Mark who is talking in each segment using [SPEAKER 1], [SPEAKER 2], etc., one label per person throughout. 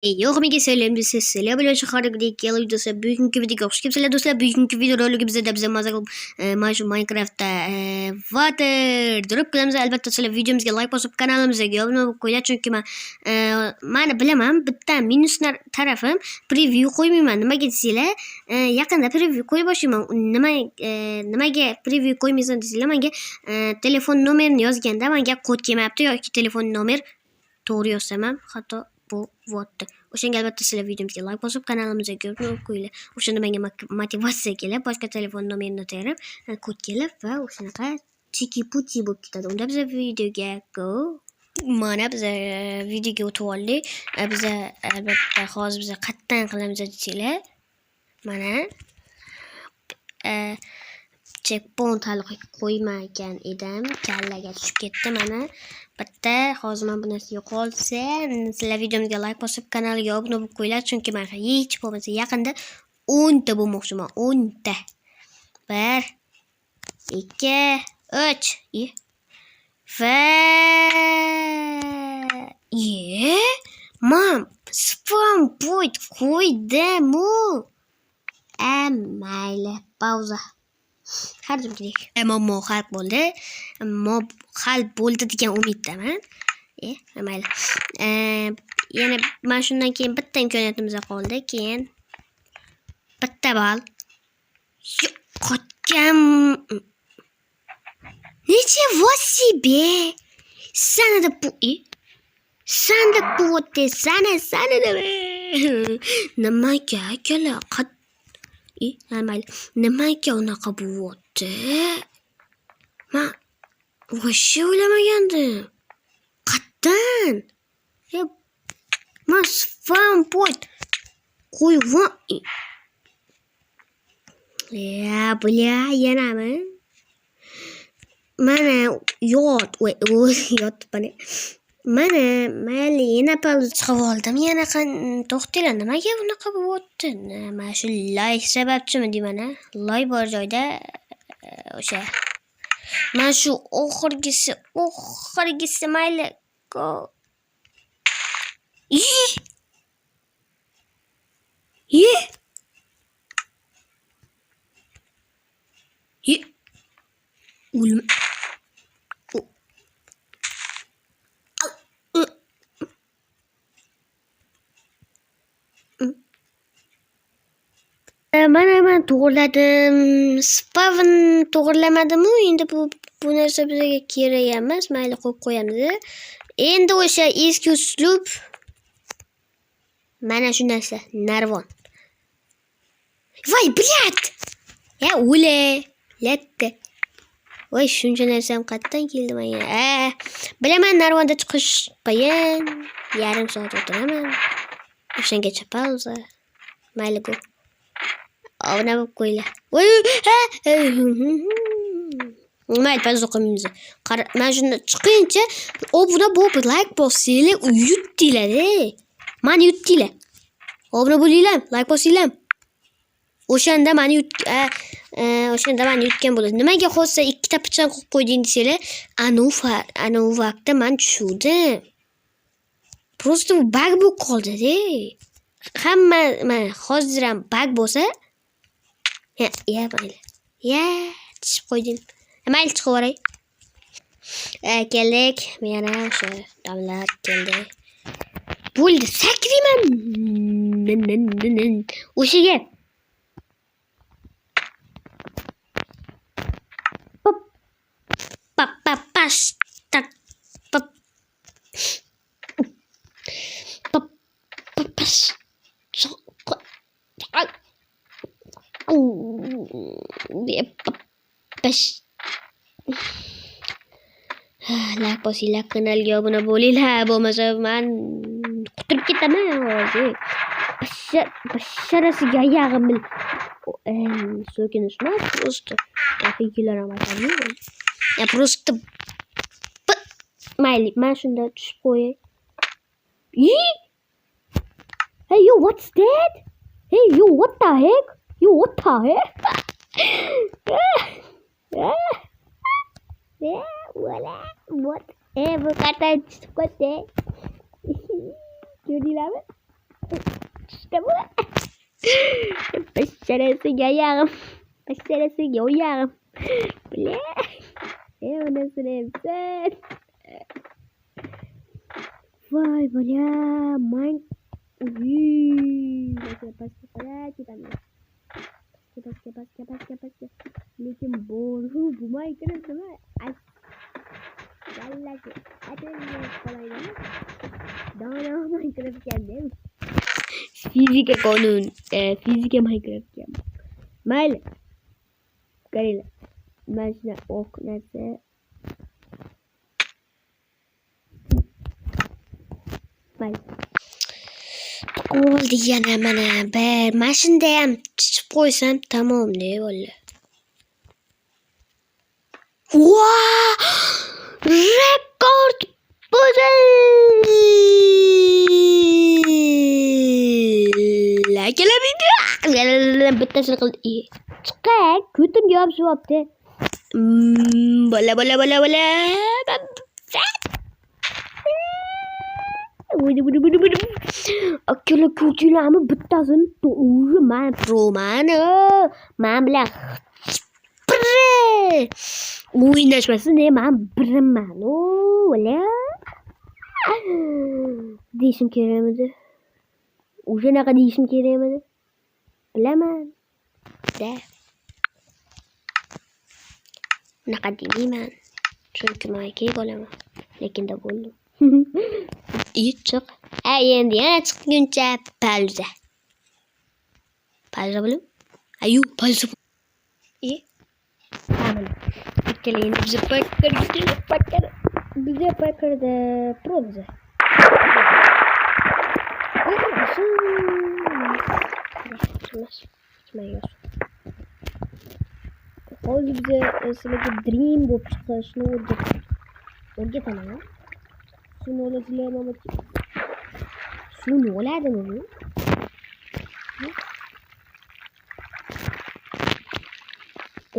[SPEAKER 1] Yo'qmiga saylayman desa sizlar bilan shahardagiday kelib do'stlar bugungi videoga xush kelibsizlar do'stlar. Bugungi video roligimizda biz maza qilib mana shu Minecraftda water drop qilamiz. Albatta sizlar videomizga like bosib kanalimizga obuna bo'lib qo'yinglar, chunki men bilaman bitta minuslar tarafim preview qo'ymayman. Nimaga desanglar, yaqinda preview qo'yib boshlayman. Nimaga preview qo'ymaysan desanglar, menga telefon nomerini yozganda menga kod kelmayapti yoki telefon nomer to'g'ri yozsam ham hatto bu votdi. O'shanga albatta sizlar videomizga like bosib kanalimizga obuna qo'yinglar. O'shanda menga motivatsiya kelib, boshqa telefon nomerini terib, kod kelib va o'shanaqa chiki-puchi bo'lib ketadi. Unda biz videoga go. Mana biz videoga o'tib oldik. Biz albatta hozir biz qatdan qilamiz desanglar. Mana checkpoint hali qo'ymagan edim. Kallaga tushib ketdi mana. Bitta hozir men bu narsa yo'qolsa, sizlar videomga like bosib kanalga obuna bo'lib qo'yinglar, chunki men hech bo'lmasa yaqinda 10 ta bo'lmoqchiman. 10 ta. 1 2 3 va men spawn point qo'ydim-u. Mayli, pauza. Har doimgidek. Ammo hal bo'ldi. Hal bo'ldi degan umiddaman. Mayli. Yana men shundan keyin bitta imkoniyatimiz qoldi. Keyin bitta bal. Yo'qotgan. Necha vosibe? Sanada bu. Sanda bo'ti, sanada. Nimaga akalar? Mayli. Nimaga unaqa bo'lyapti? Men voshsha o'ylamagandim. Qattan. Men spawn point qo'yvan. Bля, yanami? Mana yot bana. Mana mayli yana pal chiqib oldim. Yana to'xtinglar, nimaga bunaqa bo'lyapti? Mana shu like sababchimi deyman-a? Like bor joyda o'sha. Mana shu oxirgisi mayli. O'lma. Men to'g'irladim. Spawn to'g'irlamadim-u. Endi bu narsa bizga kerak emas. Mayli qo'yib qo'yamiz. Endi o'sha eski uslub mana shu narsa narvon. Voy, blyat! O'le. Latta. Voy, shuncha narsam qayerdan keldi menga? Bilaman, narvonda chiqish qiyin. Yarim soat o'tiraman. O'shangacha pauza. Mayli go. Obuna bo'lib qo'yinglar. Mayli, pauza qilmaymiz. Men shunda chiqincha obuna bo'lib like bosinglar, yutdinglar-da. Meni yutdinglar. Obuna bo'linglar, like bosinglar. O'shanda meni yutgan bo'ladi. Nimaga hozir ikkita pichon qo'yib qo'yding desanglar, anu vaqtda men tushundim. Просто bug bo'lib qoldi-da. Hamma hozir ham bug bo'lsa, mayli. Tushib qo'ydim. Mayli, chiqib oray. Keldik. Mana o'sha damlar keldi. Bo'ldi, sakrayman. O'shaga like bosinglar, kanalga obuna bo'linglar. Bo'lmasa men quturib ketaman hozir. Basharasiga oyog'im so'kinishmas просто. Afigularam aytamiz. Просто mayli, men shunda tushib qo'yay. Hey, yo, what's that? Hey, yo, what the heck? Yo, what the heck? Whatever kata chiqib ketdi. Ko'rdinglarmi? İşte bu. Başarısıga yarım. Başarısıga yarım. Bile. Anasını evsen. Vay bala. Man. Uy. Pas. Kita ambil. Pas. Lekin boru bu Minecraft sama. Vallahi. Ada kolay. Dana Minecraft geldi. Fizika kanun. Fizika Minecraft geldi. Mal. Karela. Mesela ok nerede? Mal. Oldu yana mana. Ben şimdi ham chiqib qo'ysam tamom ne valla. Wow! Rekord buzil. Bittasini qildi. Chiqaq, ko'tim javob so'rabdi. Bola. Budu. Akıllı kötülerimi bittasini doğru man romanı. Man bilan o'ynashmasa ne man birinman. Ola. Deyishim kerakmidi? O'shanaqa deyishim kerakmidi? Bilaman. Da. Bunaqa deyman. Chunki men kerak bo'laman. Lekin da bo'ldim. Chiq. Endi yana chiqquncha palza. Palza bo'lim? Ayu, palza. Tamam. Ikkalayin bizni pakkar. Bize pakkarda proza. Hozir bize sizlarga dream bo'lib chiqishni o'rgataman. Shuni o'ylashlar Shuni o'ladimi bu?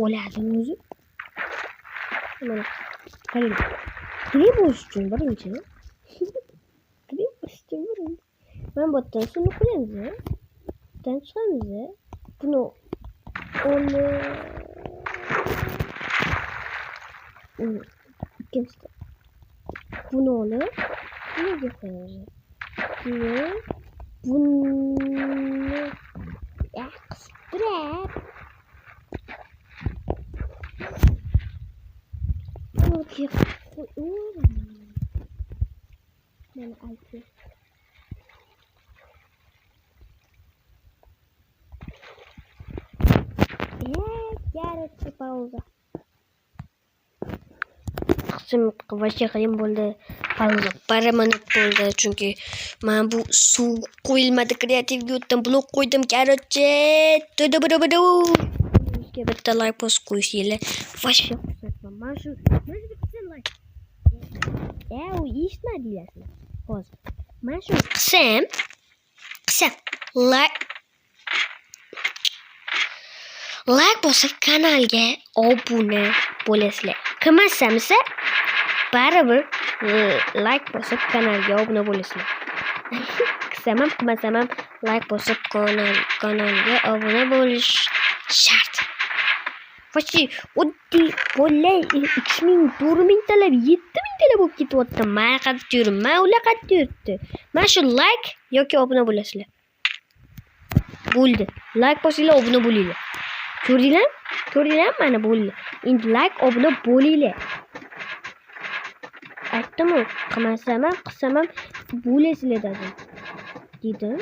[SPEAKER 1] O'ladimi o'zi? Mana qarang. Dream bo'lish uchun birinchi. Dream bo'lish uchun birinchi. Mana bu yerdan shuni qo'yamiz. Bundan chiqamiz. Buni ikkinchisi. Buni olib, bunga qo'yamiz. Buni yaxshirab mana aytib yarısı pauza. Qism voобще qiyin bo'ldi. Pauza permanent bo'ldi chunki men bu suv qo'yilmadi kreativga o'tdim, blok qo'ydim, короче. Bizga bitta like post qo'yishinglar. Voобще xursandman. Men shu bitta like. U eshitmadinglar hozir. Men shu qism like bosib kanalga obuna bo'lasizlar. Qilmasamsa baribir like bosib kanalga obuna bo'lasizlar. Qilmasam ham like bosib kanalga obuna bo'lish shart. Voобще oddiy bo'lay 3000, 4000 talab, 7000 talab bo'lib ketyapti. Men qattiq yuribman, men ular qattiq yuribdi. Men shu like yoki obuna bo'lasizlar. Bo'ldi. Like bosinglar, obuna bo'linglar. Ko'rdinglar? Mana bo'ldi. Endi like, obuna bo'linglar. Aytdim-ku, qilmasam ham bo'lasizlar dedim.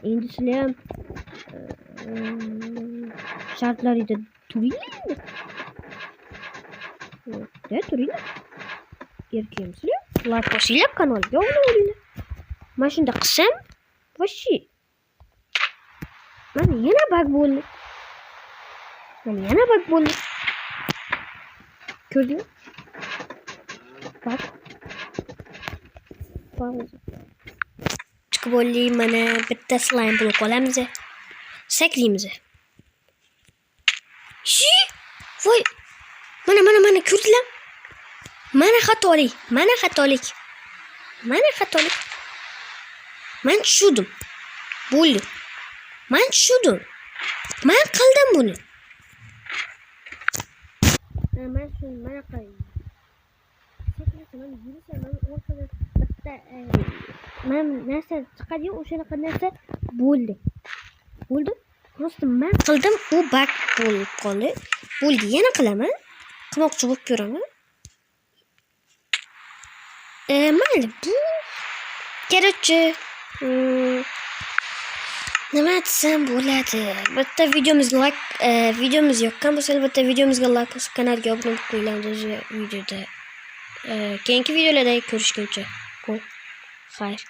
[SPEAKER 1] Endi sizlar ham shartlarida turinglar. Turinglar. Erkimsizlar. Like bosinglar, kanalga obuna bo'linglar. Mana shunda qilsam, voобще mana yana bug bo'ldi. Ko'rdingmi? Bak. Chiqib oldik, mana bitta slime blok olamiz. Sakraymiz. Voy. Mana ko'rdinglar? Mana xatolik. Men tushundim. Bo'ldi. Men tushundim. Men qildim buni. Men shuni mana qildim. Men yursaman orqada bitta men narsa chiqadi-yu, o'shanaqa narsa bo'ldi. Bo'ldi. Просто men qildim, u bak bo'lib qoldi. Bo'ldi, yana qilaman. Qilmoqchi bo'lib ko'raman. Mayli, bu kerakchi. Nima desam bo'ladi? Bitta videomiz yoqqan bo'lsa, albatta videomizga like bosib, kanalga obuna bo'lib qo'yinglar. Videoda keyingi videolarda ko'rishguncha. Xayr.